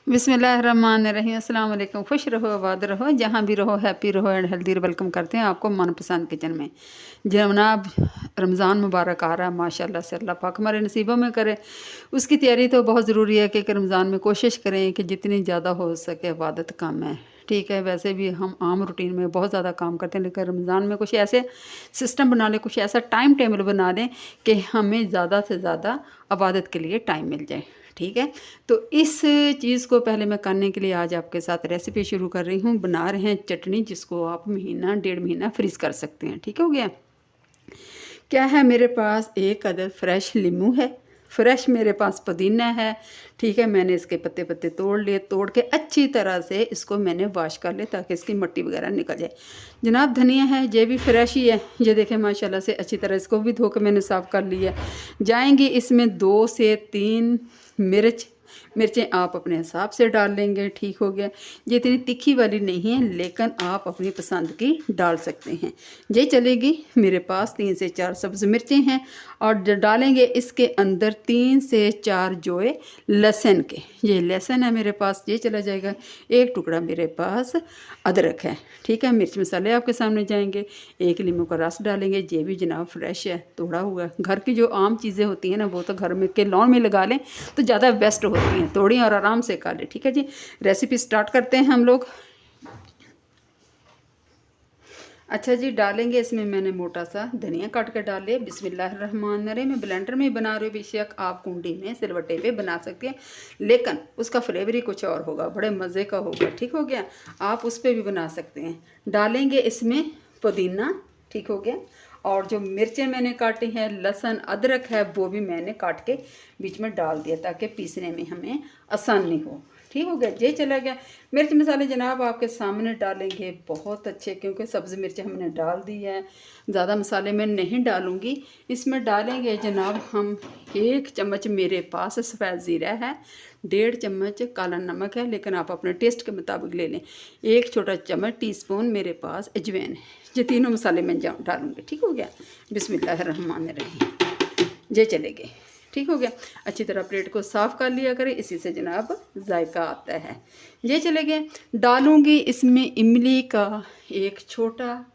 बिस्मिल्लाहिर्रहमानिर्रहीम। अस्सलाम वालेकुम। खुश रहो, आबाद रहो, जहाँ भी रहो हैप्पी रहो एंड हेल्दी। वेलकम करते हैं आपको मनपसंद किचन में। जनाब रमज़ान मुबारक आ रहा है, माशाल्लाह से अल्लाह पाक हमारे नसीबों में करे। उसकी तैयारी तो बहुत ज़रूरी है कि रमज़ान में कोशिश करें कि जितनी ज़्यादा हो सके इबादत कम है। ठीक है, वैसे भी हम आम रूटीन में बहुत ज़्यादा काम करते हैं, लेकिन रमज़ान में कुछ ऐसे सिस्टम बना लें, कुछ ऐसा टाइम टेबल बना लें कि हमें ज़्यादा से ज़्यादा इबादत के लिए टाइम मिल जाए। ठीक है, तो इस चीज़ को पहले मैं करने के लिए आज आपके साथ रेसिपी शुरू कर रही हूँ। बना रहे हैं चटनी, जिसको आप महीना डेढ़ महीना फ्रीज़ कर सकते हैं। ठीक हो गया। क्या है, मेरे पास एक अदद फ्रेश लीमू है, फ्रेश मेरे पास पुदीना है। ठीक है, मैंने इसके पत्ते पत्ते तोड़ लिए, तोड़ के अच्छी तरह से इसको मैंने वॉश कर लिया ताकि इसकी मिट्टी वगैरह निकल जाए। जनाब धनिया है, ये भी फ्रेश ही है। ये देखें माशाल्लाह से अच्छी तरह इसको भी धो के मैंने साफ़ कर लिया। जाएंगी इसमें 2 से 3 मिर्चें आप अपने हिसाब से डाल लेंगे। ठीक हो गया। ये इतनी तीखी वाली नहीं है, लेकिन आप अपनी पसंद की डाल सकते हैं। ये चलेगी। मेरे पास 3 से 4 सब्ज़ मिर्चें हैं और डालेंगे इसके अंदर 3 से 4 जोए लहसुन के। ये लहसुन है मेरे पास, ये चला जाएगा। एक टुकड़ा मेरे पास अदरक है। ठीक है, मिर्च मसाले आपके सामने जाएंगे। एक नींबू का रस डालेंगे, ये भी जनाब फ्रेश है, तोड़ा हुआ। घर की जो आम चीज़ें होती हैं ना, वो तो घर में के लॉन में लगा लें तो ज़्यादा बेस्ट होती हैं, तोड़ी और आराम से खा लें। ठीक है जी, रेसिपी स्टार्ट करते हैं हम लोग। अच्छा जी, डालेंगे इसमें मैंने मोटा सा धनिया काट कर डाल लिया। बिस्मिल्लाहिर्रहमानिर्रहीम। मैं ब्लेंडर में बना रही हूँ, बेशक आप कुंडी में सिलवट्टे पे बना सकते हैं, लेकिन उसका फ्लेवर ही कुछ और होगा, बड़े मज़े का होगा। ठीक हो गया, आप उस पर भी बना सकते हैं। डालेंगे इसमें पुदीना। ठीक हो गया। और जो मिर्चें मैंने काटी हैं, लहसुन अदरक है, वो भी मैंने काट के बीच में डाल दिया ताकि पीसने में हमें आसानी हो। ठीक हो गया, ये चला गया। मिर्च मसाले जनाब आपके सामने डालेंगे बहुत अच्छे, क्योंकि सब्ज़ मिर्च हमने डाल दी है। ज़्यादा मसाले मैं नहीं डालूँगी। इसमें डालेंगे जनाब हम 1 चम्मच मेरे पास सफ़ेद ज़ीरा है, 1.5 चम्मच काला नमक है, लेकिन आप अपने टेस्ट के मुताबिक ले लें। 1 छोटा चम्मच टीस्पून मेरे पास अजवाइन है। ये तीनों मसाले मैं डालूँगी। ठीक हो गया। बिस्मिल्लाहिर्रहमानिर्रहीम। ये चले गए। ठीक हो गया। अच्छी तरह प्लेट को साफ़ कर लिया करें, इसी से जनाब जायका आता है। ये चले गए। डालूँगी इसमें इमली का एक छोटा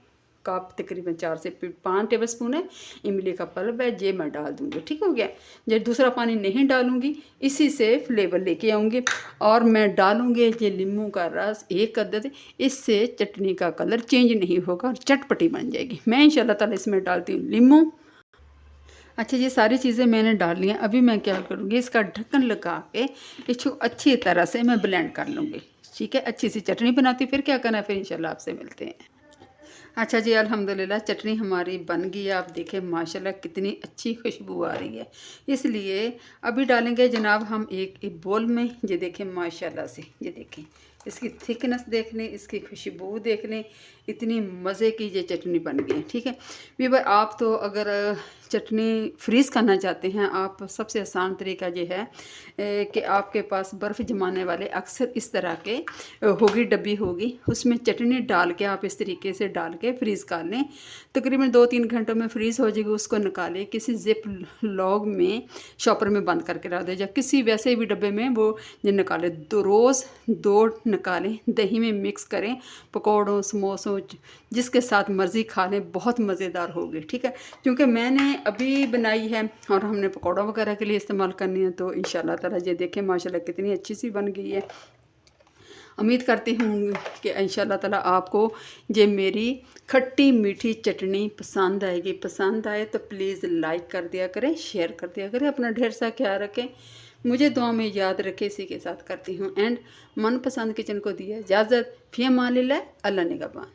कप, तकरीबन 4 से 5 टेबल स्पून है। इमली का पल्प है, ये मैं डाल दूँगी। ठीक हो गया। ये दूसरा पानी नहीं डालूँगी, इसी से फ्लेवर लेके आऊँगी। और मैं डालूँगी ये नींबू का रस एक अदद। इससे चटनी का कलर चेंज नहीं होगा और चटपटी बन जाएगी। मैं इंशाल्लाह ताला इसमें डालती हूँ नींबू। अच्छा, ये सारी चीज़ें मैंने डाल ली हैं। अभी मैं क्या करूँगी, इसका ढक्कन लगा के इसको अच्छी तरह से मैं ब्लेंड कर लूँगी। ठीक है, अच्छी सी चटनी बनाती, फिर क्या करना है, फिर इंशाल्लाह आपसे मिलते हैं। अच्छा जी, अल्हम्दुलिल्लाह चटनी हमारी बन गई है। आप देखें माशाल्लाह कितनी अच्छी खुशबू आ रही है। इसलिए अभी डालेंगे जनाब हम एक बोल में। ये देखें माशाल्लाह से, ये देखें इसकी थिकनेस देख लें, इसकी खुशबू देख लें, इतनी मज़े की ये चटनी बन गई है। ठीक है वीवर, आप तो अगर चटनी फ्रीज़ करना चाहते हैं, आप सबसे आसान तरीका ये है कि आपके पास बर्फ़ जमाने वाले अक्सर इस तरह के होगी, डब्बी होगी, उसमें चटनी डाल के आप इस तरीके से डाल के फ्रीज़ कर लें। तकरीबन 2-3 घंटों में फ्रीज़ हो जाएगी। उसको निकालें, किसी जिप लॉग में शॉपर में बंद करके रख दें, या किसी वैसे भी डब्बे में वो ये निकालें। रोज़ 2 निकालें, दही में मिक्स करें, पकौड़ों समोसों जिसके साथ मर्ज़ी खा लें, बहुत मज़ेदार होगी। ठीक है, क्योंकि मैंने अभी बनाई है और हमने पकौड़ा वगैरह के लिए इस्तेमाल करनी है, तो इंशाल्लाह ताला ये देखें माशाल्लाह कितनी अच्छी सी बन गई है। उम्मीद करती हूँ कि इंशाल्लाह ताला आपको ये मेरी खट्टी मीठी चटनी पसंद आएगी। पसंद आए तो प्लीज़ लाइक कर दिया करें, शेयर कर दिया करें, अपना ढेर सा ख्याल रखें, मुझे दुआ में याद रखें। इसी के साथ करती हूँ एंड मनपसंद किचन को दिया इजाज़त। फ़ी अमानिल्लाह, अल्लाह निगहबान।